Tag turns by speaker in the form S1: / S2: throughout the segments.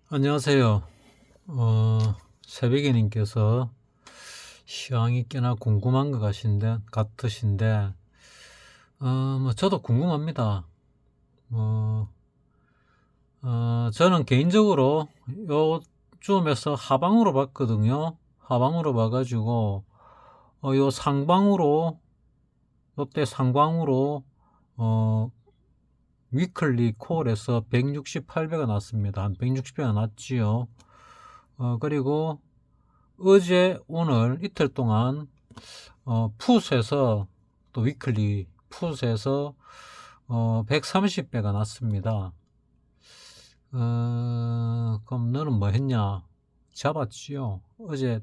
S1: 안녕하세요. 새벽이님께서 시황이 꽤나 궁금한 것 같으신데, 저도 궁금합니다. 어, 저는 개인적으로 요쯤에서 하방으로 봤거든요. 하방으로 봐가지고, 요 상방으로, 요때 상방으로, 어, 위클리 콜에서 168배가 났습니다. 한 160배가 났지요. 그리고 어제 오늘 이틀 동안 풋에서 또 위클리 풋에서 130배가 났습니다. 그럼 너는 뭐 했냐? 잡았지요. 어제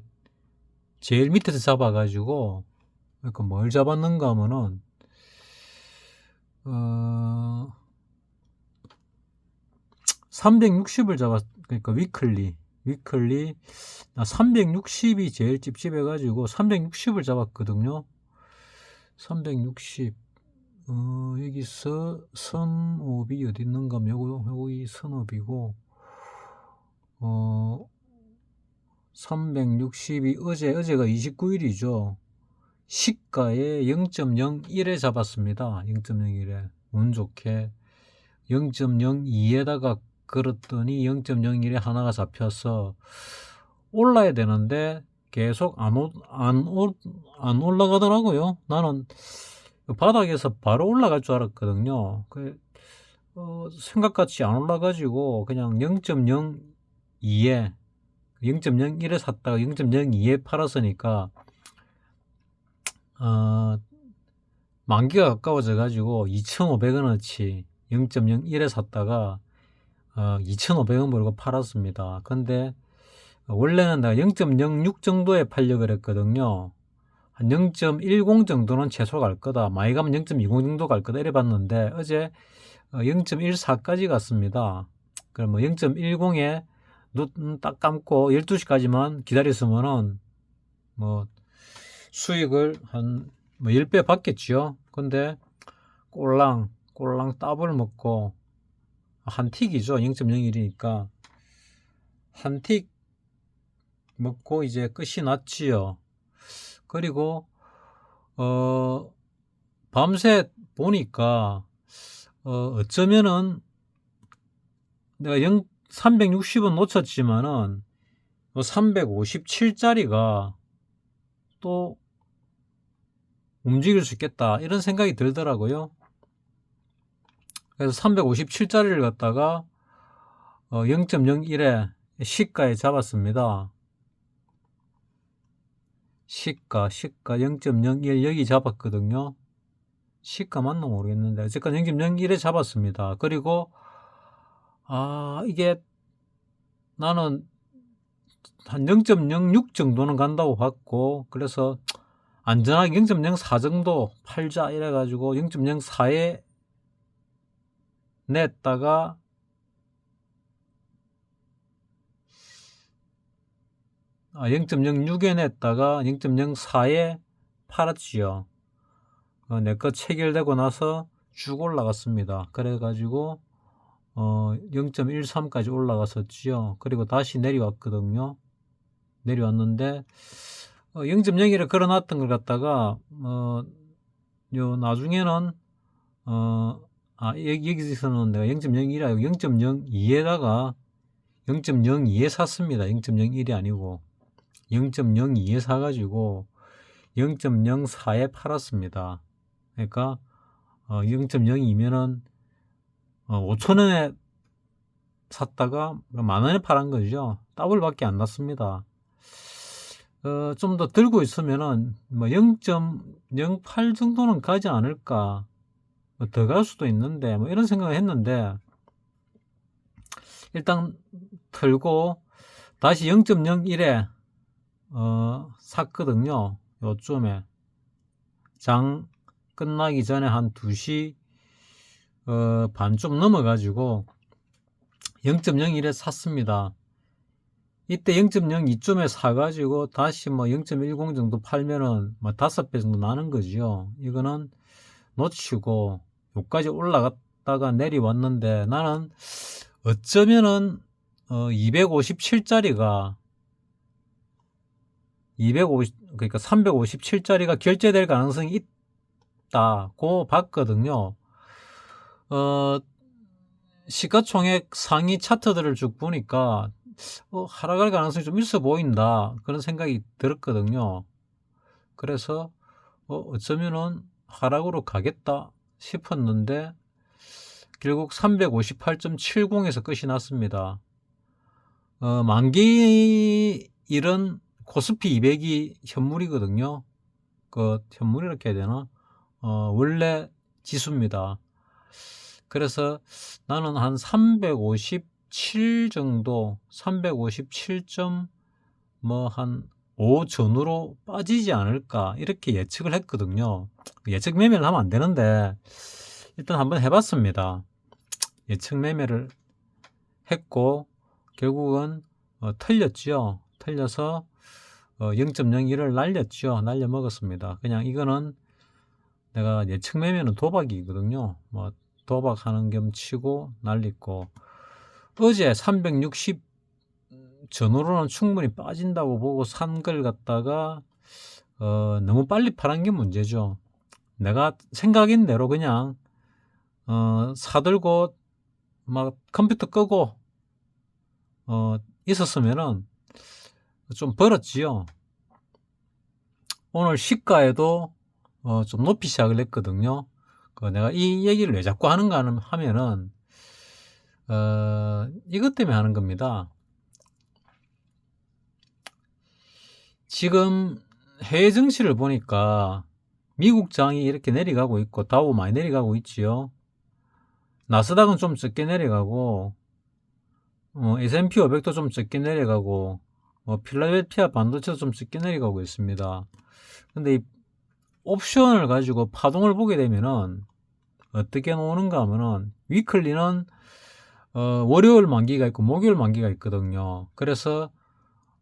S1: 제일 밑에서 잡아가지고, 그러니까 뭘 잡았는가 하면은 360을 그러니까 위클리 360이 제일 찝찝해가지고 360을 잡았거든요. 360. 여기서 선업이 어디 있는가 하면 요거 선업이고, 360이 어제가 29일이죠. 시가에 0.01에 잡았습니다. 0.01에. 운 좋게 0.02에다가 걸었더니 0.01에 하나가 잡혀서 올라야 되는데 계속 안 올라가더라고요. 나는 바닥에서 바로 올라갈 줄 알았거든요. 생각같이 안 올라가지고 그냥 0.02에 0.01에 샀다가 0.02에 팔았으니까 만기가 가까워져 가지고 2,500원어치 0.01에 샀다가 2,500원 벌고 팔았습니다. 근데 원래는 내가 0.06 정도에 팔려고 그랬거든요. 한 0.10 정도는 최소 갈 거다. 많이 가면 0.20 정도 갈 거다. 이래 봤는데 어제 0.14까지 갔습니다. 그럼 뭐 0.10에 눈 딱 감고 12시까지만 기다렸으면은 뭐 수익을 한 뭐 10배 받겠지요. 근데 꼴랑 따블 먹고 한 틱이죠. 0.01이니까 한 틱 먹고 이제 끝이 났지요. 그리고 밤새 보니까 어쩌면은 내가 360은 놓쳤지만은 357짜리가 또 움직일 수 있겠다 이런 생각이 들더라고요. 그래서 357짜리를 갖다가 0.01에 시가에 잡았습니다. 시가 0.01 여기 잡았거든요. 시가 맞나 모르겠는데 어쨌건 0.01에 잡았습니다. 그리고 이게 나는 한 0.06 정도는 간다고 봤고, 그래서 안전하게 0.04 정도 팔자 이래가지고 0.04에 냈다가 0.06에 냈다가 0.04에 팔았지요. 내 거 체결되고 나서 쭉 올라갔습니다. 그래가지고 0.13까지 올라갔었지요. 그리고 다시 내려왔거든요. 내려왔는데 0.01에 걸어놨던 걸 갖다가 요 나중에는 여기서는 내가 0.01이라고 0.02에다가 0.02에 샀습니다. 0.01이 아니고 0.02에 사가지고 0.04에 팔았습니다. 그러니까 0.02면은 5,000원에 샀다가 10,000원에 팔은 거죠. 더블밖에 안 났습니다. 좀 더 들고 있으면은 뭐 0.08 정도는 가지 않을까, 더 갈 수도 있는데 뭐 이런 생각을 했는데 일단 털고 다시 0.01에 샀거든요. 요쯤에 장 끝나기 전에 한 2시 반 좀 넘어가지고 0.01에 샀습니다. 이때 0.02쯤에 사가지고 다시 뭐 0.10 정도 팔면은 뭐 5배 정도 나는 거죠. 이거는 놓치고 여기까지 올라갔다가 내려왔는데 나는 어쩌면은 257짜리가 그러니까 357짜리가 결제될 가능성이 있다고 봤거든요. 시가총액 상위 차트들을 쭉 보니까 하락할 가능성이 좀 있어 보인다, 그런 생각이 들었거든요. 그래서 어쩌면은 하락으로 가겠다 싶었는데 결국 358.70에서 끝이 났습니다. 만기일은 코스피 200이 현물이거든요. 그 현물 이렇게 해야 되나? 원래 지수입니다. 그래서 나는 한 357 정도, 357점 한 5 전후로 빠지지 않을까, 이렇게 예측을 했거든요. 예측 매매를 하면 안 되는데 일단 한번 해봤습니다. 예측 매매를 했고 결국은 틀렸죠. 틀려서 0.01을 날렸죠. 날려 먹었습니다. 그냥 이거는 내가 예측 매매는 도박이거든요. 도박하는 겸 치고 날리고, 어제 360 전후로는 충분히 빠진다고 보고 산 걸 갖다가 너무 빨리 팔은 게 문제죠. 내가 생각인 대로 그냥 사들고 막 컴퓨터 끄고 있었으면은 좀 벌었지요. 오늘 시가에도 좀 높이 시작을 했거든요. 내가 이 얘기를 왜 자꾸 하는가 하면은 이것 때문에 하는 겁니다. 지금 해외 증시를 보니까 미국장이 이렇게 내려가고 있고 다우 많이 내려가고 있지요. 나스닥은 좀 적게 내려가고 S&P 500도 좀 적게 내려가고 필라델피아 반도체도 좀 적게 내려가고 있습니다. 근데 이 옵션을 가지고 파동을 보게 되면은 어떻게 나오는가 하면은 위클리는 월요일 만기가 있고 목요일 만기가 있거든요. 그래서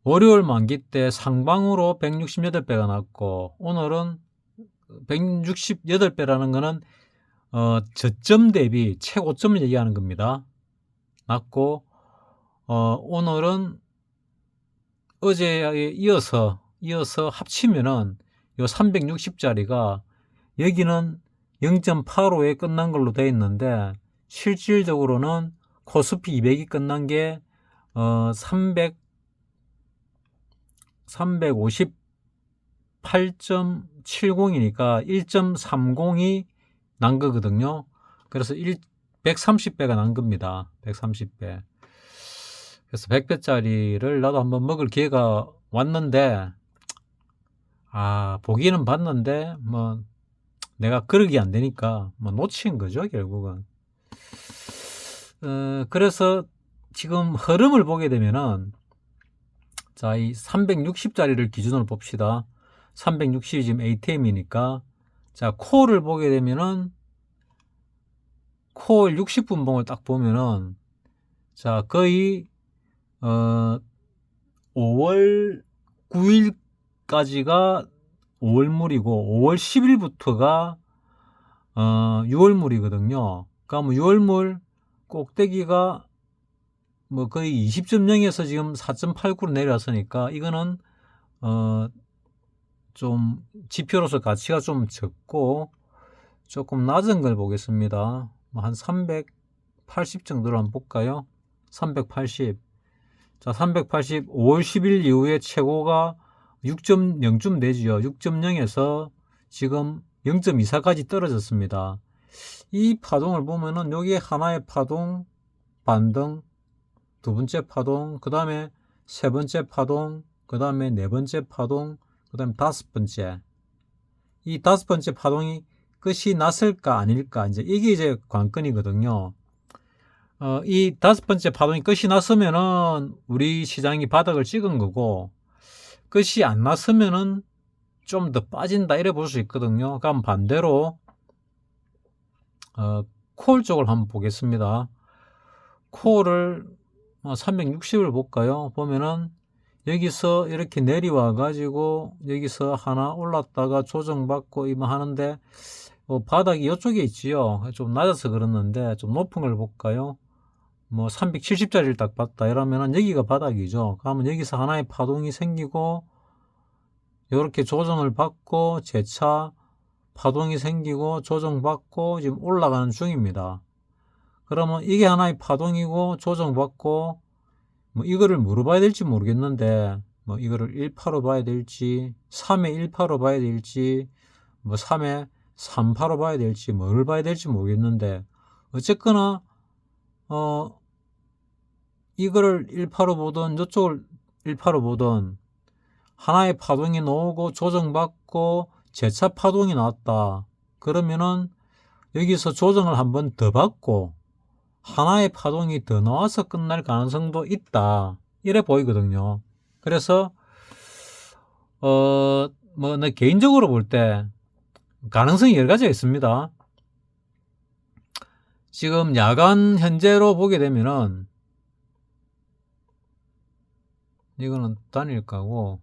S1: 월요일 만기 때 상방으로 168배가 났고 오늘은 168배라는 거는 저점 대비 최고점을 얘기하는 겁니다. 났고 오늘은 어제에 이어서 합치면은 요 360짜리가 여기는 0.85에 끝난 걸로 되어 있는데 실질적으로는 코스피 200이 끝난 게 358.70이니까 1.30이 난 거거든요. 그래서 130배가 난 겁니다. 130배. 그래서 100배짜리를 나도 한번 먹을 기회가 왔는데 보기는 봤는데 내가 그러기 안 되니까 놓친 거죠, 결국은. 그래서 지금 흐름을 보게 되면은 자, 이 360짜리를 기준으로 봅시다. 360이 지금 ATM이니까 자, 콜을 보게 되면은 콜 60분봉을 딱 보면은 자, 거의 5월 9일까지가 5월물이고 5월 10일부터가 6월물이거든요. 그러니까 6월물 꼭대기가 거의 20.0에서 지금 4.89로 내려왔으니까 이거는 좀 지표로서 가치가 좀 적고 조금 낮은 걸 보겠습니다. 한 380 정도로 한번 볼까요? 380. 자, 380 5월 10일 이후에 최고가 6.0쯤 되지요. 6.0에서 지금 0.24까지 떨어졌습니다. 이 파동을 보면은 여기 하나의 파동, 반등, 두 번째 파동, 그 다음에 세 번째 파동, 그 다음에 네 번째 파동, 그 다음에 다섯 번째. 이 다섯 번째 파동이 끝이 났을까 아닐까, 이게 이제 관건이거든요. 이 다섯 번째 파동이 끝이 났으면은 우리 시장이 바닥을 찍은 거고, 끝이 안 났으면은 좀 더 빠진다, 이래 볼 수 있거든요. 그럼 반대로 콜 쪽을 한번 보겠습니다. 콜을 360을 볼까요? 보면은 여기서 이렇게 내려와 가지고 여기서 하나 올랐다가 조정받고 하는데 바닥이 이쪽에 있지요. 좀 낮아서 그렇는데 좀 높은 걸 볼까요? 뭐 370짜리를 딱 봤다 이러면은 여기가 바닥이죠. 그러면 여기서 하나의 파동이 생기고 이렇게 조정을 받고 재차 파동이 생기고 조정받고 지금 올라가는 중입니다. 그러면 이게 하나의 파동이고 조정받고 뭐 이거를 뭐로 봐야 될지 모르겠는데 뭐 이거를 1파로 봐야 될지 3의 1파로 봐야 될지 뭐 3의 3파로 봐야 될지 뭐를 봐야 될지 모르겠는데 어쨌거나 이거를 1파로 보든 이쪽을 1파로 보든 하나의 파동이 나오고 조정받고 재차 파동이 나왔다. 그러면은 여기서 조정을 한번 더 받고 하나의 파동이 더 나와서 끝날 가능성도 있다. 이래 보이거든요. 그래서 뭐 내 개인적으로 볼 때 가능성이 여러 가지가 있습니다. 지금 야간 현재로 보게 되면은 이거는 단일가고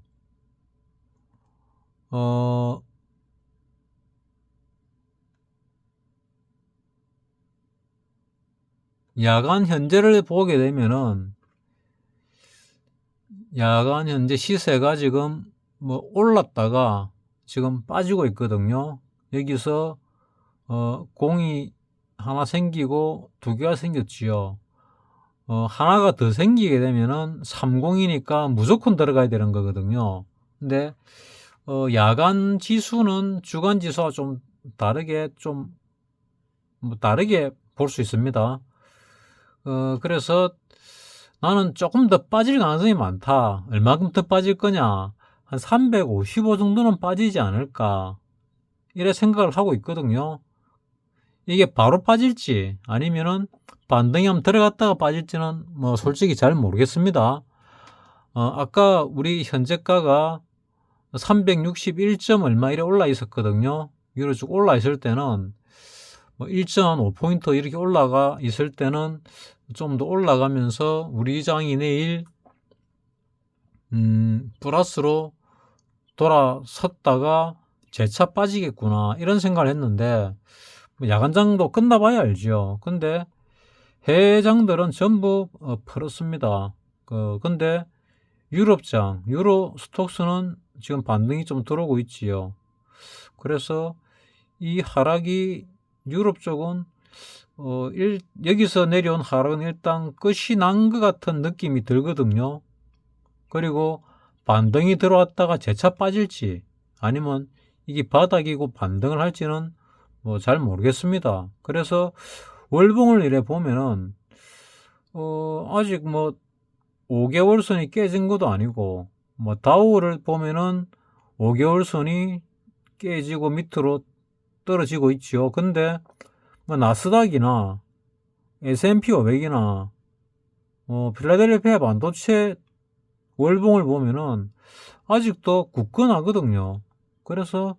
S1: 야간 현재를 보게 되면은 야간 현재 시세가 지금 뭐 올랐다가 지금 빠지고 있거든요. 여기서 공이 하나 생기고 두 개가 생겼지요. 하나가 더 생기게 되면은 30이니까 무조건 들어가야 되는 거거든요. 근데 야간 지수는 주간 지수와 좀 다르게 다르게 볼 수 있습니다. 그래서 나는 조금 더 빠질 가능성이 많다. 얼마큼 더 빠질 거냐? 한 355 정도는 빠지지 않을까? 이래 생각을 하고 있거든요. 이게 바로 빠질지 아니면은 반등이 한번 들어갔다가 빠질지는 뭐 솔직히 잘 모르겠습니다. 아까 우리 현재가가 361점 얼마 이래 올라 있었거든요. 위로 쭉 올라 있을 때는 뭐 1.5포인트 이렇게 올라가 있을 때는 좀 더 올라가면서 우리 장이 내일 플러스로 돌아섰다가 재차 빠지겠구나 이런 생각을 했는데 야간장도 끝나봐야 알죠. 근데 해외장들은 전부 풀었습니다. 근데 유럽장, 유로 스톡스는 지금 반등이 좀 들어오고 있지요. 그래서 이 하락이 유럽 쪽은 여기서 내려온 하락은 일단 끝이 난 것 같은 느낌이 들거든요. 그리고 반등이 들어왔다가 재차 빠질지 아니면 이게 바닥이고 반등을 할지는 뭐 잘 모르겠습니다. 그래서 월봉을 이래 보면은 아직 뭐 5개월 선이 깨진 것도 아니고 뭐 다우를 보면은 5개월 선이 깨지고 밑으로 떨어지고 있지요. 근데 뭐 나스닥이나 S&P 500이나 필라델피아 반도체 월봉을 보면은 아직도 굳건하거든요. 그래서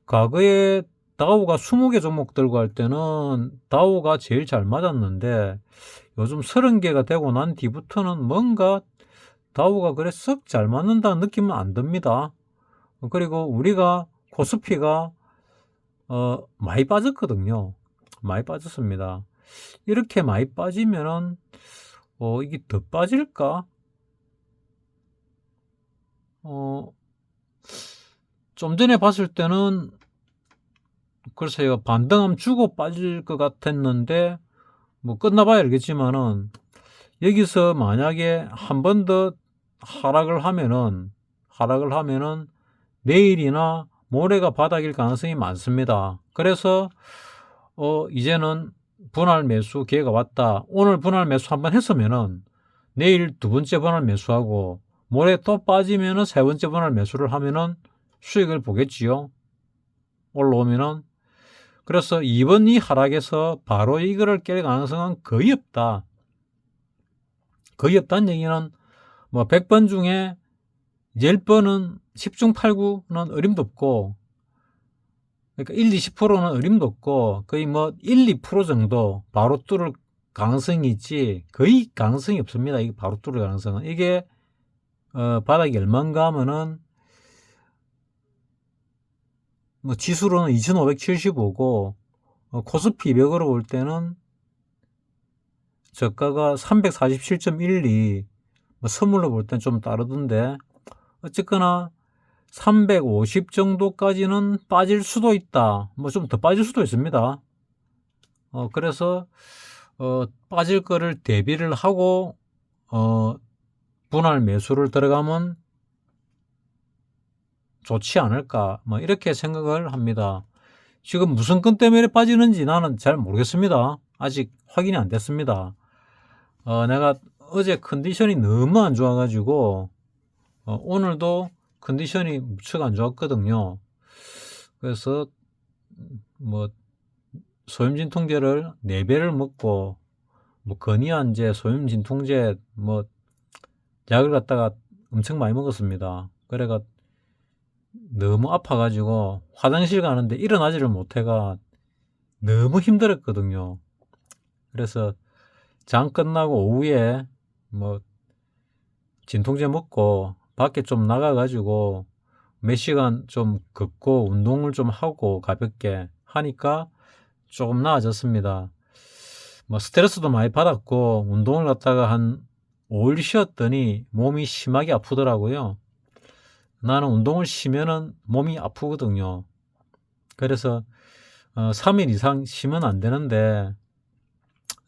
S1: 과거에 다우가 20개 종목들과 할 때는 다우가 제일 잘 맞았는데 요즘 30개가 되고 난 뒤부터는 뭔가 다우가 그래 썩 잘 맞는다는 느낌은 안 듭니다. 그리고 우리가 코스피가 많이 빠졌거든요. 많이 빠졌습니다. 이렇게 많이 빠지면은 이게 더 빠질까? 좀 전에 봤을 때는 글쎄요 반등하면 주고 빠질 것 같았는데 뭐 끝나봐야 알겠지만은 여기서 만약에 한 번 더 하락을 하면은 내일이나 모레가 바닥일 가능성이 많습니다. 그래서 이제는 분할 매수 기회가 왔다. 오늘 분할 매수 한번 했으면은 내일 두 번째 분할 매수하고 모레 또 빠지면은 세 번째 분할 매수를 하면은 수익을 보겠지요. 올라오면은. 그래서 이번 이 하락에서 바로 이거를 깰 가능성은 거의 없다. 거의 없다는 얘기는 뭐 100번 중에 10번은 10중 8구는 어림도 없고 그러니까 1, 20%는 어림도 없고 거의 뭐 1, 2% 정도 바로 뚫을 가능성이 있지 거의 가능성이 없습니다. 이게 바로 뚫을 가능성은. 이게 바닥이 얼마인가 하면은 뭐 지수로는 2575고 코스피 200으로 볼 때는 저가가 347.12, 뭐 선물로 볼 땐 좀 따르던데, 어쨌거나 350 정도까지는 빠질 수도 있다. 뭐 좀 더 빠질 수도 있습니다. 그래서 빠질 거를 대비를 하고 분할 매수를 들어가면 좋지 않을까, 뭐 이렇게 생각을 합니다. 지금 무슨 건 때문에 빠지는지 나는 잘 모르겠습니다. 아직 확인이 안 됐습니다. 내가 어제 컨디션이 너무 안 좋아가지고 오늘도 컨디션이 무척 안 좋았거든요. 그래서 뭐 소염진통제를 4배를 먹고, 뭐 건이안제, 소염진통제, 뭐 약을 갖다가 엄청 많이 먹었습니다. 그래가 너무 아파가지고 화장실 가는데 일어나지를 못해가 너무 힘들었거든요. 그래서 장 끝나고 오후에 뭐 진통제 먹고 밖에 좀 나가가지고 몇 시간 좀 걷고 운동을 좀 하고 가볍게 하니까 조금 나아졌습니다. 뭐 스트레스도 많이 받았고 운동을 갖다가 한 5일 쉬었더니 몸이 심하게 아프더라고요. 나는 운동을 쉬면은 몸이 아프거든요. 그래서 3일 이상 쉬면 안 되는데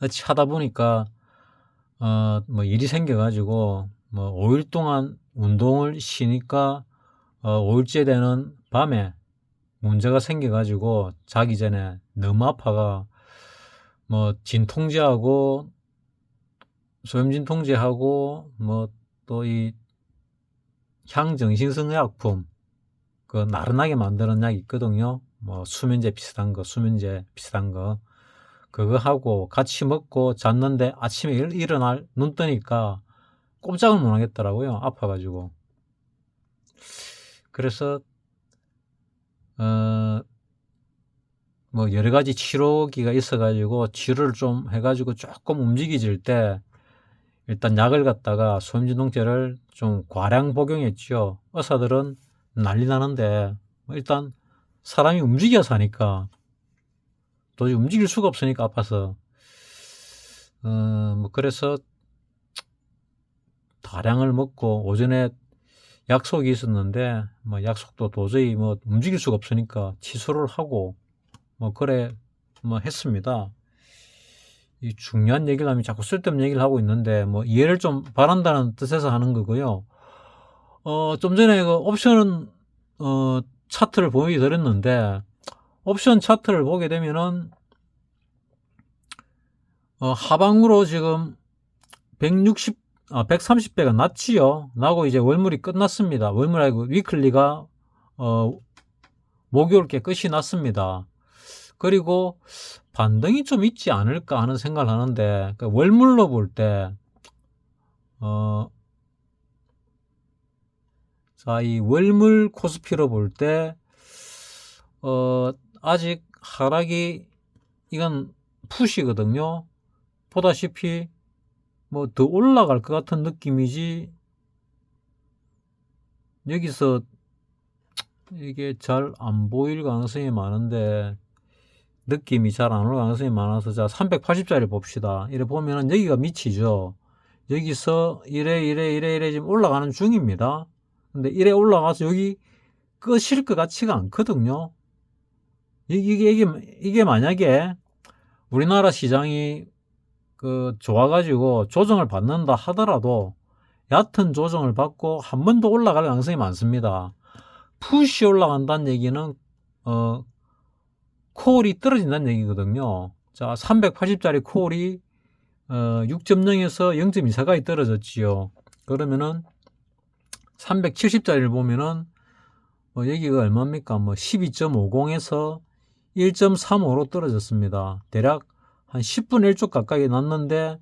S1: 어찌 하다 보니까 뭐 일이 생겨가지고 뭐 5일 동안 운동을 쉬니까 5일째 되는 밤에 문제가 생겨가지고 자기 전에 너무 아파가 뭐 진통제하고 소염진통제하고 뭐 또 이 향정신성의약품 그 나른하게 만드는 약이 있거든요. 뭐 수면제 비슷한 거, 수면제 비슷한 거 그거 하고 같이 먹고 잤는데 아침에 일어날 눈 뜨니까 꼼짝을 못 하겠더라고요. 아파가지고. 그래서 뭐 여러 가지 치료기가 있어가지고 치료를 좀 해가지고 조금 움직여질 때 일단 약을 갖다가 소염진통제를 좀 과량 복용했죠. 의사들은 난리 나는데 일단 사람이 움직여서 하니까 도저히 움직일 수가 없으니까 아파서 뭐 그래서 다량을 먹고 오전에 약속이 있었는데 뭐 약속도 도저히 뭐 움직일 수가 없으니까 취소를 하고 뭐 그래 뭐 했습니다. 이 중요한 얘기를 하면 자꾸 쓸데없는 얘기를 하고 있는데 뭐 이해를 좀 바란다는 뜻에서 하는 거고요. 좀 전에 그 옵션 차트를 보여드렸는데 옵션 차트를 보게 되면은 하방으로 지금 130배가 났지요. 나고 이제 월물이 끝났습니다. 월물 아니고 위클리가 목요일께 끝이 났습니다. 그리고 반등이 좀 있지 않을까 하는 생각을 하는데 월물로 볼 때 자, 이 월물 코스피로 볼 때 아직 하락이 이건 푸시거든요. 보다시피 뭐 더 올라갈 것 같은 느낌이지 여기서 이게 잘 안 보일 가능성이 많은데 느낌이 잘 안 올 가능성이 많아서 자 380짜리 봅시다. 이래 보면은 여기가 밑이죠. 여기서 이래 지금 올라가는 중입니다. 근데 이래 올라가서 여기 끝일 것 같지가 않거든요. 이게 만약에 우리나라 시장이 좋아가지고 조정을 받는다 하더라도 얕은 조정을 받고 한 번 더 올라갈 가능성이 많습니다. 푸시 올라간다는 얘기는 콜이 떨어진다는 얘기거든요. 자, 380짜리 콜이 6.0에서 0.24까지 떨어졌지요. 그러면은 370짜리를 보면은 여기가 얼마입니까? 뭐 12.50에서 1.35로 떨어졌습니다. 대략 한 10분의 1쪽 가까이 났는데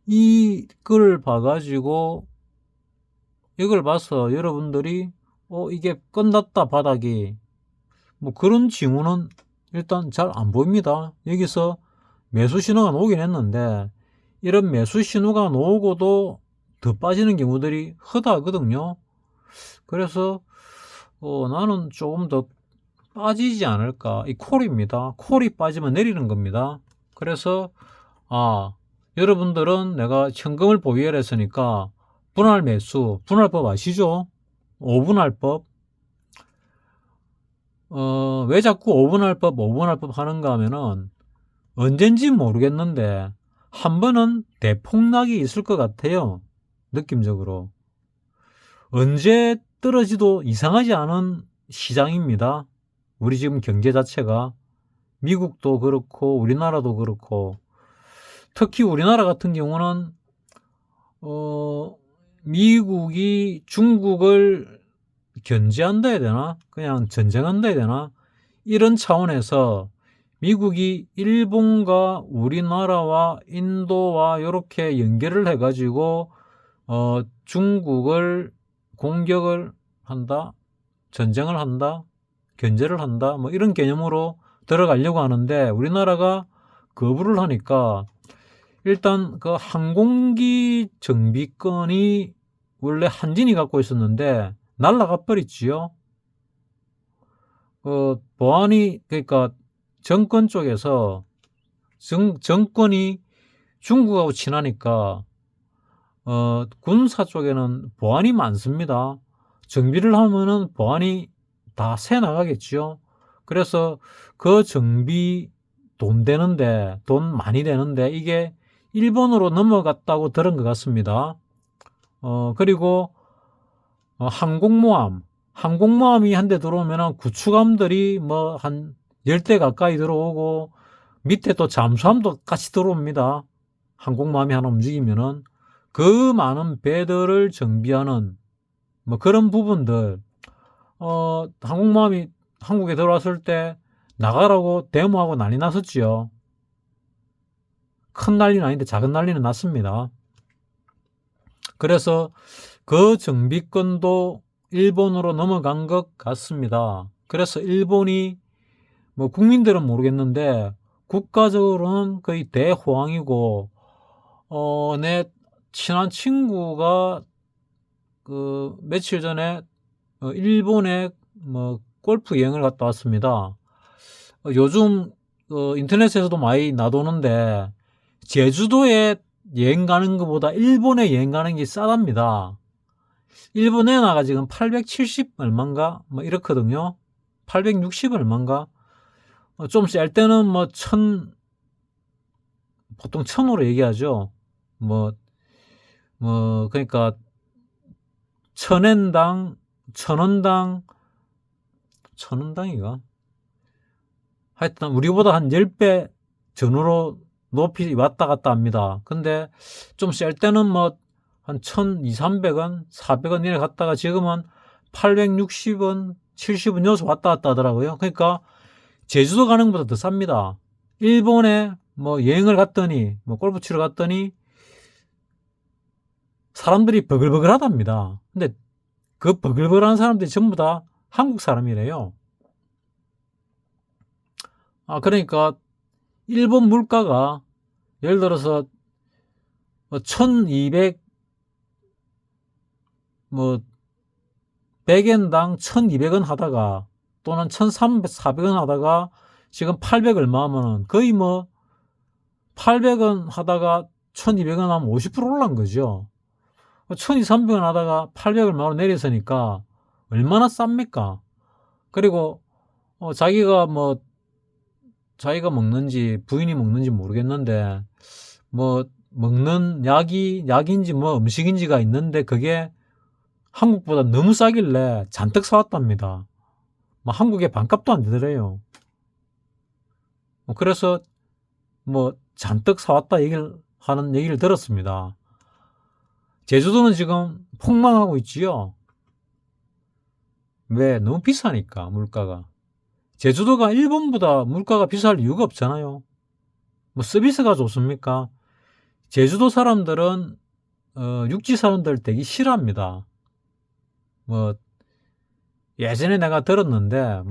S1: 이걸 봐가지고 이걸 봐서 여러분들이 이게 끝났다 바닥이 뭐 그런 징후는 일단 잘 안 보입니다. 여기서 매수 신호가 나오긴 했는데 이런 매수 신호가 나오고도 더 빠지는 경우들이 허다하거든요. 그래서 나는 조금 더 빠지지 않을까. 이 콜입니다. 콜이 빠지면 내리는 겁니다. 그래서 여러분들은 내가 현금을 보유를 했으니까 분할 매수, 분할법 아시죠? 5분할법. 왜 자꾸 5분할법 하는가 하면은 언젠지 모르겠는데 한 번은 대폭락이 있을 것 같아요. 느낌적으로. 언제 떨어지도 이상하지 않은 시장입니다. 우리 지금 경제 자체가 미국도 그렇고 우리나라도 그렇고 특히 우리나라 같은 경우는 미국이 중국을 견제한다 해야 되나? 그냥 전쟁한다 해야 되나? 이런 차원에서 미국이 일본과 우리나라와 인도와 이렇게 연결을 해가지고 중국을 공격을 한다, 전쟁을 한다, 견제를 한다, 뭐 이런 개념으로 들어가려고 하는데 우리나라가 거부를 하니까 일단 그 항공기 정비권이 원래 한진이 갖고 있었는데 날라가 버렸지요. 보안이 그러니까 정권 쪽에서 정권이 중국하고 친하니까 군사 쪽에는 보안이 많습니다. 정비를 하면은 보안이 다 새 나가겠죠. 그래서 그 정비 돈 많이 되는데 이게 일본으로 넘어갔다고 들은 것 같습니다. 그리고 항공모함이 한 대 들어오면 구축함들이 뭐 한 10대 가까이 들어오고 밑에 또 잠수함도 같이 들어옵니다. 항공모함이 하나 움직이면은 그 많은 배들을 정비하는 뭐 그런 부분들 항공모함이 한국에 들어왔을 때 나가라고 데모하고 난리 났었지요. 큰 난리는 아닌데 작은 난리는 났습니다. 그래서 그 정비권도 일본으로 넘어간 것 같습니다. 그래서 일본이 뭐 국민들은 모르겠는데 국가적으로는 거의 대호황이고 내 친한 친구가 그 며칠 전에 일본에 뭐 골프 여행을 갔다 왔습니다. 요즘 인터넷에서도 많이 나도는데 제주도에 여행 가는 것보다 일본에 여행 가는 게 싸답니다. 일본 엔화가 지금 870 얼마인가 뭐 이렇거든요. 860 얼마인가. 좀 쌀 때는 뭐 보통 1000으로 얘기하죠. 그러니까 1000엔당 1000원당이가 하여튼 우리보다 한 10배 전후로 높이 왔다 갔다 합니다. 근데 좀 쌀 때는 뭐 한 1200, 300원, 400원 이래 갔다가 지금은 860원, 70원 여기서 왔다 갔다 하더라고요. 그러니까 제주도 가는 것보다 더 쌉니다. 일본에 뭐 여행을 갔더니 뭐 골프 치러 갔더니 사람들이 버글버글 하답니다. 근데 그 버글버글한 사람들이 전부 다 한국 사람이래요. 그러니까 일본 물가가 예를 들어서 1200 100엔당 1200원 하다가 또는 1300, 400원 하다가 지금 800 얼마 하면은 거의 800원 하다가 1200원 하면 50% 올라간 거죠. 1200, 300원 하다가 800 얼마로 내렸으니까 얼마나 쌉니까? 그리고 자기가 먹는지 부인이 먹는지 모르겠는데 먹는 약인지 음식인지가 있는데 그게 한국보다 너무 싸길래 잔뜩 사왔답니다. 한국에 반값도 안 되더래요. 그래서 잔뜩 사왔다 하는 얘기를 들었습니다. 제주도는 지금 폭망하고 있지요. 왜? 너무 비싸니까 물가가. 제주도가 일본보다 물가가 비쌀 이유가 없잖아요. 서비스가 좋습니까? 제주도 사람들은 육지 사람들 되게 싫어합니다. 예전에 내가 들었는데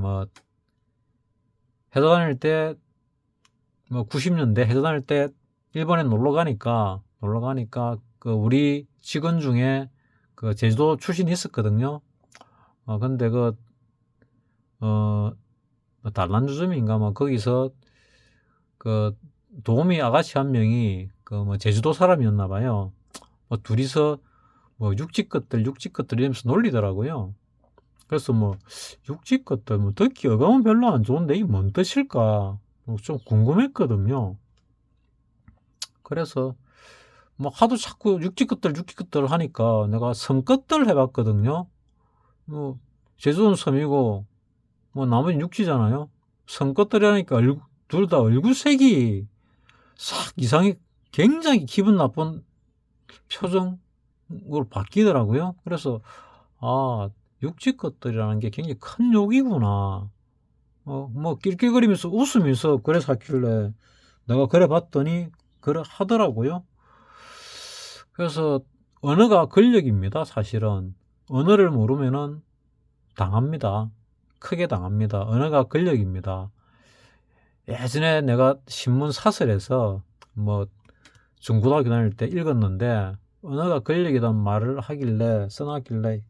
S1: 회사 다닐 때 90년대 회사 다닐 때 일본에 놀러 가니까 그 우리 직원 중에 그 제주도 출신이 있었거든요. 근데 달란주점인가 거기서 그 도우미 아가씨 한 명이 뭐 제주도 사람이었나 봐요. 뭐 둘이서 뭐 육지 것들 이러면서 놀리더라고요. 그래서 뭐 육지 것들 뭐 듣기 어감은 별로 안 좋은데 이게 뭔 뜻일까 좀 궁금했거든요. 그래서 뭐 하도 자꾸 육지 것들 하니까 내가 섬 것들 해봤거든요. 뭐 제주도는 섬이고 뭐 나머지 육지잖아요. 섬 것들이 하니까 둘 다 얼굴색이 싹 이상하게 굉장히 기분 나쁜 표정으로 바뀌더라고요. 그래서 육지 것들이라는 게 굉장히 큰 욕이구나. 뭐 낄낄거리면서 웃으면서 그래서 하길래 내가 그래 봤더니 그래 하더라고요. 그래서 언어가 권력입니다. 사실은 언어를 모르면은 당합니다. 크게 당합니다. 언어가 권력입니다. 예전에 내가 신문 사설에서 뭐 중고등학교 다닐 때 읽었는데 언어가 권력이란 말을 하길래 써놨길래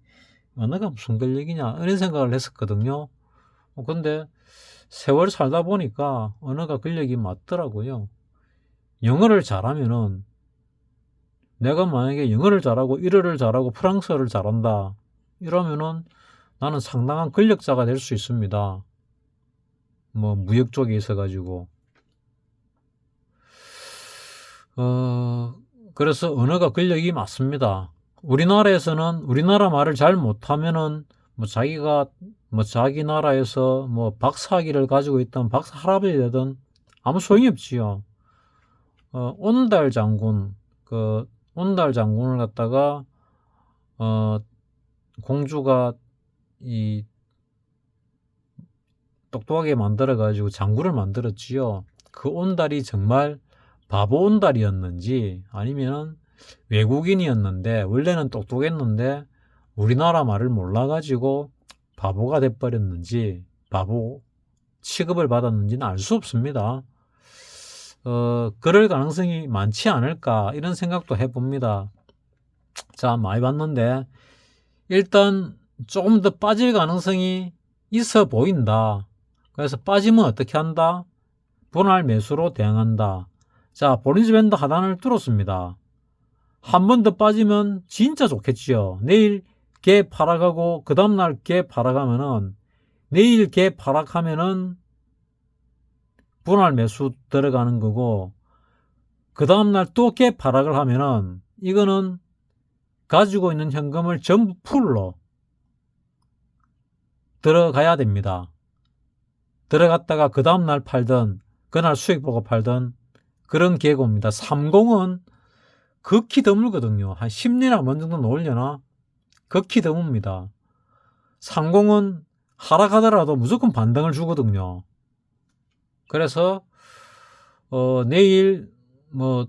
S1: 언어가 무슨 권력이냐 이런 생각을 했었거든요. 근데 세월 살다 보니까 언어가 권력이 맞더라고요. 영어를 잘하면은 내가 만약에 영어를 잘하고 일어를 잘하고 프랑스어를 잘한다 이러면은 나는 상당한 권력자가 될 수 있습니다. 뭐 무역 쪽에 있어 가지고 그래서 언어가 권력이 맞습니다. 우리나라에서는 우리나라 말을 잘 못하면은 뭐 자기가 뭐 자기 나라에서 뭐 박사학위를 가지고 있던 박사 할아버지 되든 아무 소용이 없지요. 온달 장군 온달 장군을 갖다가 공주가 이 똑똑하게 만들어 가지고 장군을 만들었지요. 그 온달이 정말 바보 온달이었는지 아니면 외국인이었는데 원래는 똑똑했는데 우리나라 말을 몰라 가지고 바보가 돼 버렸는지 바보 취급을 받았는지는 알 수 없습니다. 그럴 가능성이 많지 않을까 이런 생각도 해봅니다. 자, 많이 봤는데 일단 조금 더 빠질 가능성이 있어 보인다. 그래서 빠지면 어떻게 한다? 분할 매수로 대응한다. 자, 볼린저 밴드 하단을 뚫었습니다. 한 번 더 빠지면 진짜 좋겠지요. 내일 개 팔아가고 그 다음날 개 팔아가면은 내일 개 팔아가면은 분할 매수 들어가는 거고 그 다음날 또 개 팔아를 하면은 이거는 가지고 있는 현금을 전부 풀로 들어가야 됩니다. 들어갔다가 그 다음날 팔던 그날 수익 보고 팔던 그런 계획입니다. 30은 극히 드물거든요. 한 10년 한 번 정도 놓으려나? 극히 드뭅니다. 30은 하락하더라도 무조건 반등을 주거든요. 그래서 내일 뭐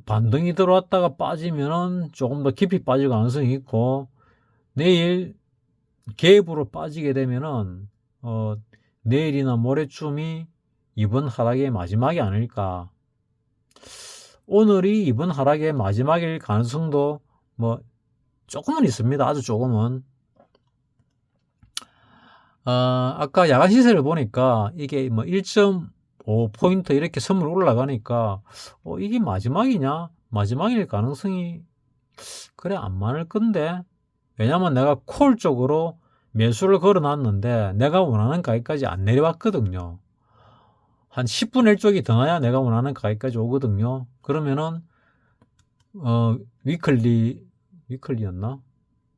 S1: 반등이 들어왔다가 빠지면은 조금 더 깊이 빠질 가능성이 있고 내일 갭으로 빠지게 되면은 내일이나 모레쯤이 이번 하락의 마지막이 아닐까. 오늘이 이번 하락의 마지막일 가능성도 뭐 조금은 있습니다. 아주 조금은. 아까 야간 시세를 보니까 이게 뭐 1.5포인트 이렇게 선물 올라가니까 이게 마지막이냐? 마지막일 가능성이 그래 안 많을 건데. 왜냐면 내가 콜 쪽으로 매수를 걸어놨는데 내가 원하는 가격까지 안 내려왔거든요. 한 10분의 1쪽이 더 나야 내가 원하는 가격까지 오거든요. 그러면은 위클리였나?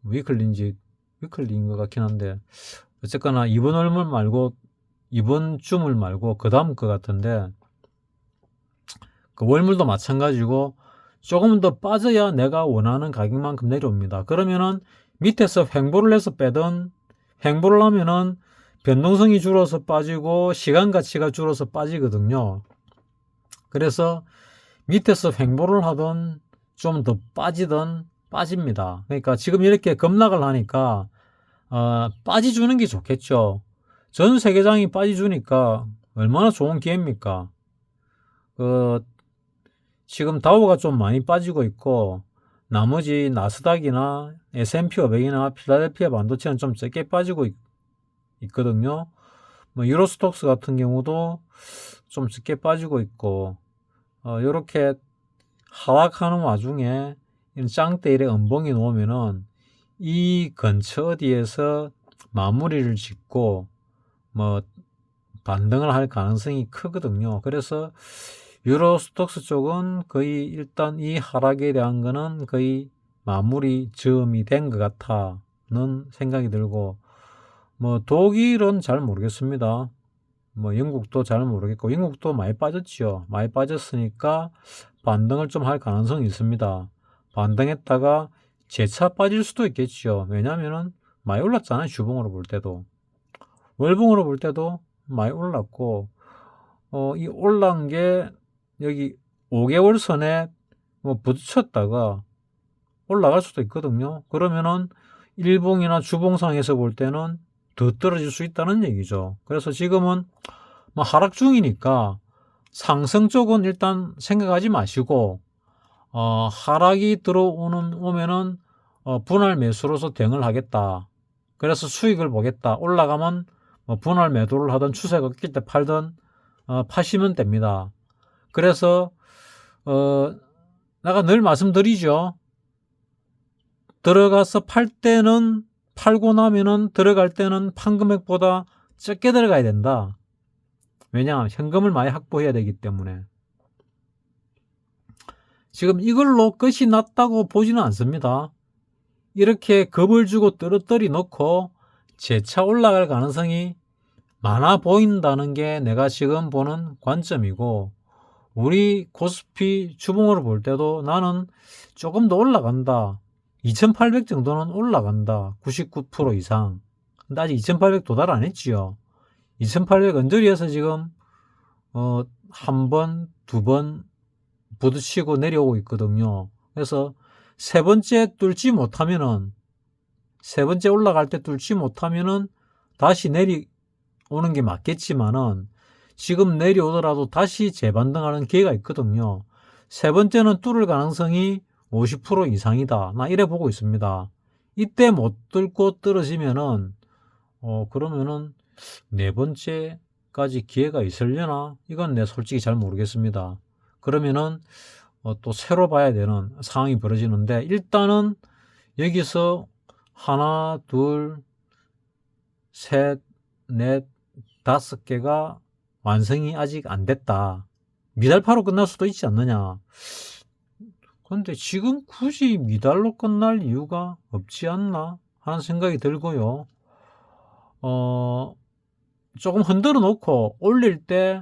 S1: 위클리인 것 같긴 한데 어쨌거나 이번 월물 말고 이번 주물 말고 그 다음 것 같은데 그 월물도 마찬가지고 조금 더 빠져야 내가 원하는 가격만큼 내려옵니다. 그러면은 밑에서 횡보를 해서 빼든 횡보를 하면은 변동성이 줄어서 빠지고 시간 가치가 줄어서 빠지거든요. 그래서 밑에서 횡보를 하든 좀 더 빠지든 빠집니다. 그러니까 지금 이렇게 급락을 하니까 빠지주는 게 좋겠죠. 전 세계장이 빠지주니까 얼마나 좋은 기회입니까? 지금 다우가 좀 많이 빠지고 있고 나머지 나스닥이나 S&P 500이나 필라델피아 반도체는 좀 적게 빠지고 있거든요. 뭐 유로스톡스 같은 경우도 좀 적게 빠지고 있고 요렇게 하락하는 와중에 이런 짱대일에 음봉이 놓으면은 이 근처 어디에서 마무리를 짓고 뭐 반등을 할 가능성이 크거든요. 그래서 유로스톡스 쪽은 거의 일단 이 하락에 대한 거는 거의 마무리 즈음이 된 것 같다는 생각이 들고, 뭐 독일은 잘 모르겠습니다. 뭐 영국도 잘 모르겠고, 영국도 많이 빠졌지요. 많이 빠졌으니까 반등을 좀 할 가능성이 있습니다. 반등했다가 재차 빠질 수도 있겠지요. 왜냐면은 많이 올랐잖아요. 주봉으로 볼 때도. 월봉으로 볼 때도 많이 올랐고, 이 올라온 게 여기 5개월 선에 뭐 부딪혔다가 올라갈 수도 있거든요. 그러면은 일봉이나 주봉상에서 볼 때는 더 떨어질 수 있다는 얘기죠. 그래서 지금은 뭐 하락 중이니까 상승 쪽은 일단 생각하지 마시고, 하락이 오면은 분할 매수로서 대응을 하겠다. 그래서 수익을 보겠다. 올라가면 분할 매도를 하던 추세가 꺾일 때 팔던 파시면 됩니다. 그래서 내가 늘 말씀드리죠. 들어가서 팔 때는, 팔고 나면은 들어갈 때는 판 금액보다 적게 들어가야 된다. 왜냐? 현금을 많이 확보해야 되기 때문에. 지금 이걸로 끝이 났다고 보지는 않습니다. 이렇게 겁을 주고 떨어뜨리 놓고 재차 올라갈 가능성이 많아 보인다는 게 내가 지금 보는 관점이고, 우리 코스피 주봉으로 볼 때도 나는 조금 더 올라간다. 2800 정도는 올라간다. 99% 이상. 근데 아직 2800 도달 안 했지요. 2800 언저리에서 지금 한 번, 두 번 부딪히고 내려오고 있거든요. 그래서 세 번째 올라갈 때 뚫지 못하면은 다시 내려오는 게 맞겠지만은, 지금 내려오더라도 다시 재반등하는 기회가 있거든요. 세 번째는 뚫을 가능성이 50% 이상이다. 나 이래 보고 있습니다. 이때 못 뚫고 떨어지면은 그러면은 네 번째까지 기회가 있으려나? 이건 내 솔직히 잘 모르겠습니다. 그러면은 또 새로 봐야 되는 상황이 벌어지는데, 일단은 여기서 하나, 둘, 셋, 넷, 5개가 완성이 아직 안 됐다. 미달파로 끝날 수도 있지 않느냐. 근데 지금 굳이 미달로 끝날 이유가 없지 않나 하는 생각이 들고요. 조금 흔들어 놓고 올릴 때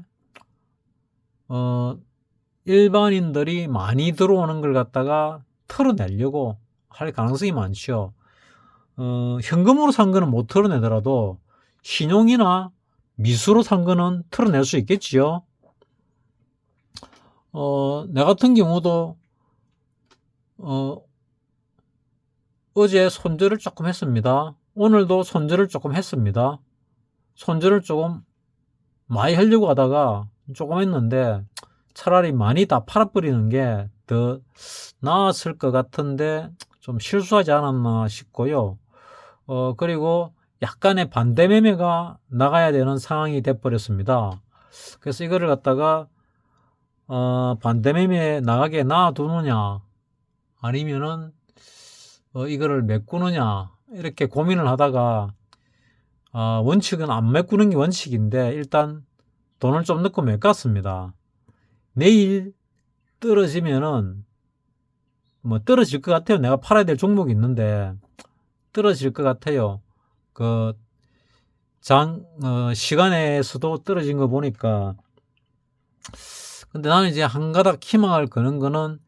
S1: 일반인들이 많이 들어오는 걸 갖다가 털어내려고 할 가능성이 많죠. 현금으로 산 거는 못 털어내더라도 신용이나 미수로 산 거는 털어낼 수 있겠지요. 내 같은 경우도 어제 손절을 조금 했습니다. 오늘도 손절을 조금 했습니다. 손절을 조금 많이 하려고 하다가 조금 했는데, 차라리 많이 다 팔아버리는 게 더 나았을 것 같은데 좀 실수하지 않았나 싶고요. 그리고 약간의 반대 매매가 나가야 되는 상황이 돼버렸습니다. 그래서 이거를 갖다가 반대 매매 나가게 놔두느냐, 아니면은 이거를 메꾸느냐, 이렇게 고민을 하다가, 원칙은 안 메꾸는 게 원칙인데 일단 돈을 좀 넣고 메꿨습니다. 내일 떨어지면은 뭐 떨어질 것 같아요. 내가 팔아야 될 종목이 있는데 떨어질 것 같아요. 그 시간에서도 떨어진 거 보니까. 근데 나는 이제 한 가닥 희망을 거는 거는,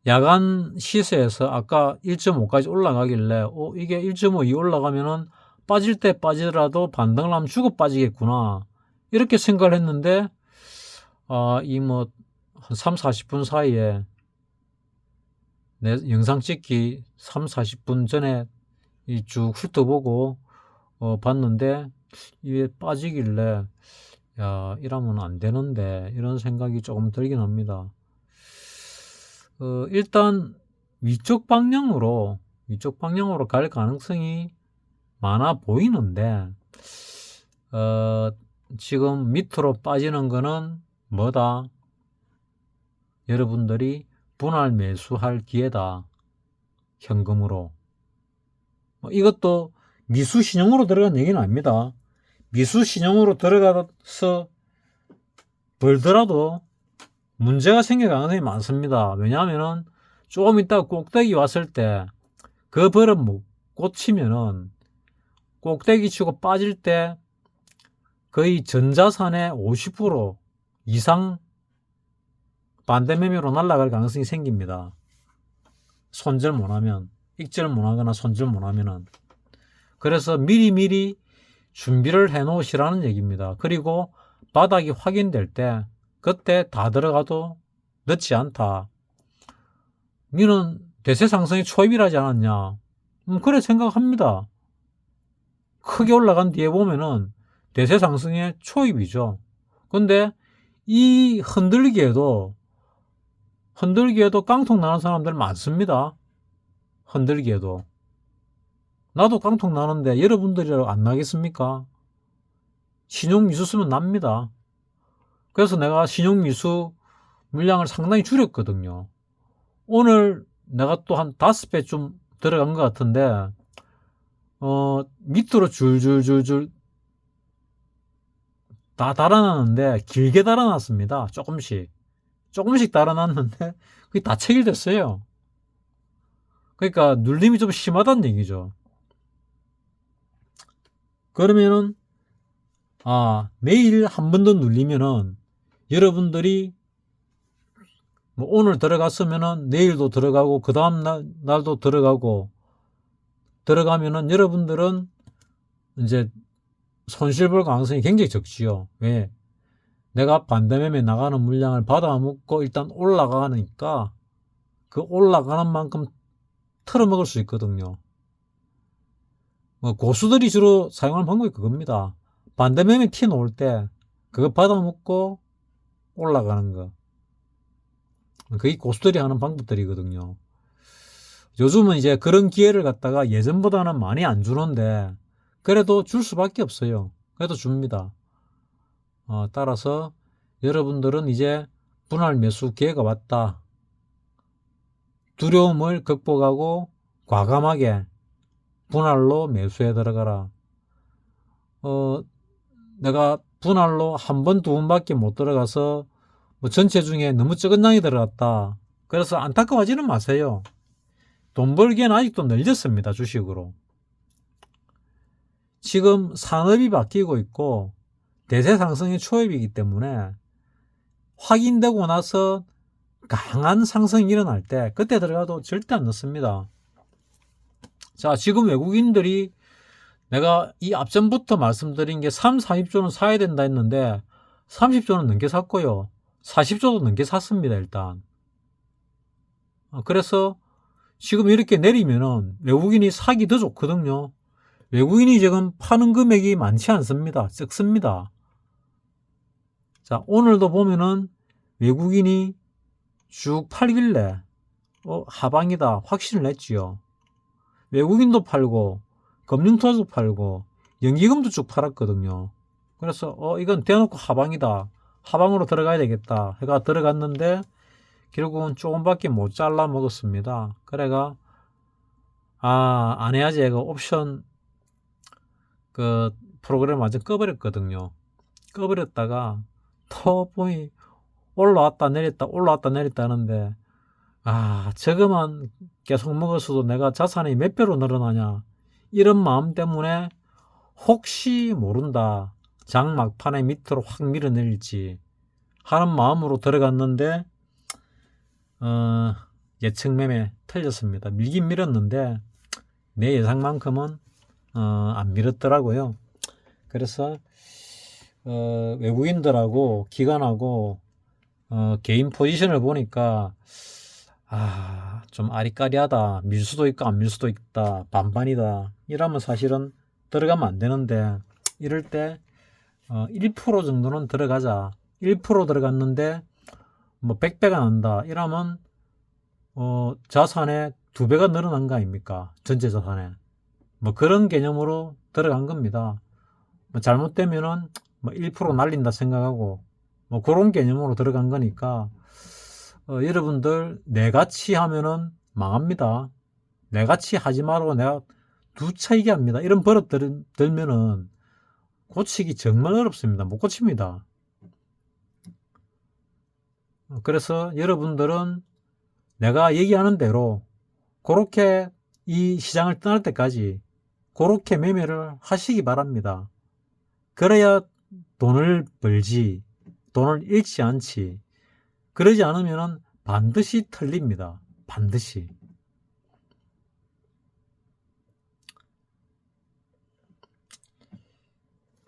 S1: 야간 시세에서 아까 1.5까지 올라가길래 이게 1.5 이 올라가면은 빠질 때 빠지더라도 반등을 하면 주고 빠지겠구나, 이렇게 생각을 했는데, 이 뭐 한 3, 40분 사이에, 내 영상 찍기 3, 40분 전에 쭉 훑어보고 봤는데 이게 빠지길래, 야, 이러면 안 되는데, 이런 생각이 조금 들긴 합니다. 일단 위쪽 방향으로 갈 가능성이 많아 보이는데, 지금 밑으로 빠지는 거는 뭐다? 여러분들이 분할 매수할 기회다. 현금으로. 이것도 미수신용으로 들어간 얘기는 아닙니다. 미수신용으로 들어가서 벌더라도 문제가 생길 가능성이 많습니다. 왜냐하면은 조금 있다가 꼭대기 왔을 때 그 벌은 못 고치면은 꼭대기 치고 빠질 때 거의 전 자산의 50% 이상 반대 매매로 날아갈 가능성이 생깁니다. 손절 못하면, 익절 못하거나 손절 못하면은. 그래서 미리미리 준비를 해 놓으시라는 얘기입니다. 그리고 바닥이 확인될 때 그때 다 들어가도 늦지 않다. 니는 대세 상승이 초입이라지 않았냐? 그래 생각합니다. 크게 올라간 뒤에 보면은 대세 상승의 초입이죠. 근데 이 흔들기에도 깡통 나는 사람들 많습니다. 흔들기에도. 나도 깡통 나는데 여러분들이라고 안 나겠습니까? 신용미수 쓰면 납니다. 그래서 내가 신용미수 물량을 상당히 줄였거든요. 오늘 내가 또 한 5배 좀 들어간 것 같은데 밑으로 줄줄줄줄 다 달아놨는데 길게 달아놨습니다. 조금씩 달아놨는데 그게 다 체결됐어요. 그러니까 눌림이 좀 심하다는 얘기죠. 그러면은 내일 한 번 더 눌리면은 여러분들이 뭐 오늘 들어갔으면은 내일도 들어가고 그 다음 날도 들어가면은 여러분들은 이제 손실 볼 가능성이 굉장히 적지요. 왜? 내가 반대매매 나가는 물량을 받아먹고 일단 올라가니까 그 올라가는 만큼 털어먹을 수 있거든요. 고수들이 주로 사용하는 방법이 그겁니다. 반대매매 티 놓을 때 그거 받아먹고 올라가는 거. 그게 고수들이 하는 방법들이거든요. 요즘은 이제 그런 기회를 갖다가 예전보다는 많이 안 주는데 그래도 줄 수밖에 없어요. 그래도 줍니다. 따라서 여러분들은 이제 분할 매수 기회가 왔다. 두려움을 극복하고 과감하게 분할로 매수에 들어가라. 내가 분할로 한 번, 두 번밖에 못 들어가서 뭐 전체 중에 너무 적은 양이 들어갔다. 그래서 안타까워하지는 마세요. 돈 벌기에는 아직도 널렸습니다. 주식으로. 지금 산업이 바뀌고 있고 대세 상승의 초입이기 때문에 확인되고 나서 강한 상승이 일어날 때 그때 들어가도 절대 안 넣습니다. 자, 지금 외국인들이 내가 이 앞전부터 말씀드린 게 3, 40조는 사야 된다 했는데 30조는 넘게 샀고요. 40조도 넘게 샀습니다. 일단. 그래서 지금 이렇게 내리면은 외국인이 사기 더 좋거든요. 외국인이 지금 파는 금액이 많지 않습니다. 적습니다. 자, 오늘도 보면은 외국인이 쭉 팔길래 하방이다 확신을 냈지요. 외국인도 팔고 금융투자도 팔고 연기금도 쭉 팔았거든요. 그래서 이건 대놓고 하방이다. 하방으로 들어가야 되겠다. 해가 들어갔는데 결국은 조금밖에 못 잘라 먹었습니다. 그래가 안 해야지 애가 옵션 그 프로그램 완전 꺼버렸거든요. 꺼버렸다가 또 보니 올라왔다 내렸다 하는데 저거만 계속 먹었어도 내가 자산이 몇 배로 늘어나냐 이런 마음 때문에 혹시 모른다 장 막판에 밑으로 확 밀어내릴지 하는 마음으로 들어갔는데 예측 매매 틀렸습니다. 밀긴 밀었는데 내 예상만큼은 안 밀었더라고요. 그래서 외국인들하고 기관하고 개인 포지션을 보니까 좀 아리까리하다. 밀 수도 있고 안 밀 수도 있다. 반반이다. 이러면 사실은 들어가면 안 되는데 이럴 때 1% 정도는 들어가자. 1% 들어갔는데 뭐 100배가 난다. 이러면 자산에 2배가 늘어난 거 아닙니까? 전체 자산에. 뭐 그런 개념으로 들어간 겁니다. 뭐 잘못되면은 뭐 1% 날린다 생각하고 뭐 그런 개념으로 들어간 거니까 여러분들 내같이 하면은 망합니다. 내같이 하지 말고 내가 두 차이게 합니다. 이런 버릇 들면은 고치기 정말 어렵습니다. 못 고칩니다. 그래서 여러분들은 내가 얘기하는 대로 그렇게 이 시장을 떠날 때까지 그렇게 매매를 하시기 바랍니다. 그래야 돈을 벌지, 돈을 잃지 않지. 그러지 않으면 반드시 틀립니다. 반드시.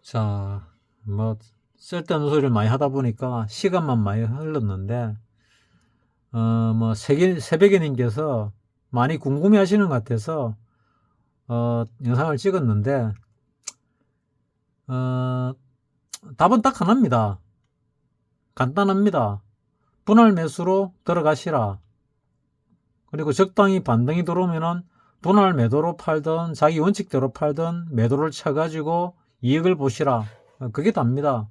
S1: 자, 뭐 쓸데없는 소리를 많이 하다 보니까 시간만 많이 흘렀는데 뭐 새벽에님께서 많이 궁금해 하시는 것 같아서 영상을 찍었는데 답은 딱 하나입니다. 간단합니다. 분할 매수로 들어가시라. 그리고 적당히 반등이 들어오면은 분할 매도로 팔든 자기 원칙대로 팔든 매도를 쳐가지고 이익을 보시라. 그게 답니다.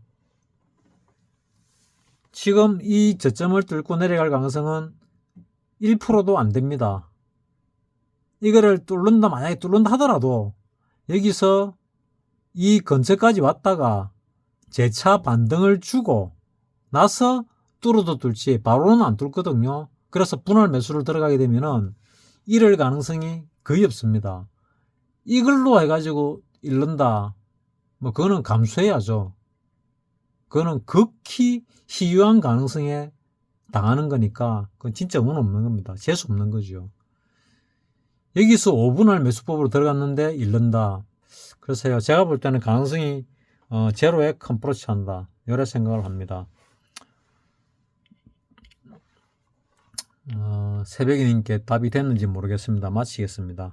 S1: 지금 이 저점을 뚫고 내려갈 가능성은 1%도 안 됩니다. 이거를 만약에 뚫는다 하더라도 여기서 이 근처까지 왔다가 재차 반등을 주고 나서 뚫어도 뚫지 바로는 안 뚫거든요. 그래서 분할 매수를 들어가게 되면은 이럴 가능성이 거의 없습니다. 이걸로 해가지고 잃는다. 뭐 그거는 감수해야죠. 그거는 극히 희귀한 가능성에 당하는 거니까 그건 진짜 운 없는 겁니다. 재수 없는 거죠. 여기서 5분할 매수법으로 들어갔는데 잃는다. 그래서 제가 볼 때는 가능성이 제로에 컴프로치 한다. 이런 생각을 합니다. 새벽이님께 답이 됐는지 모르겠습니다. 마치겠습니다.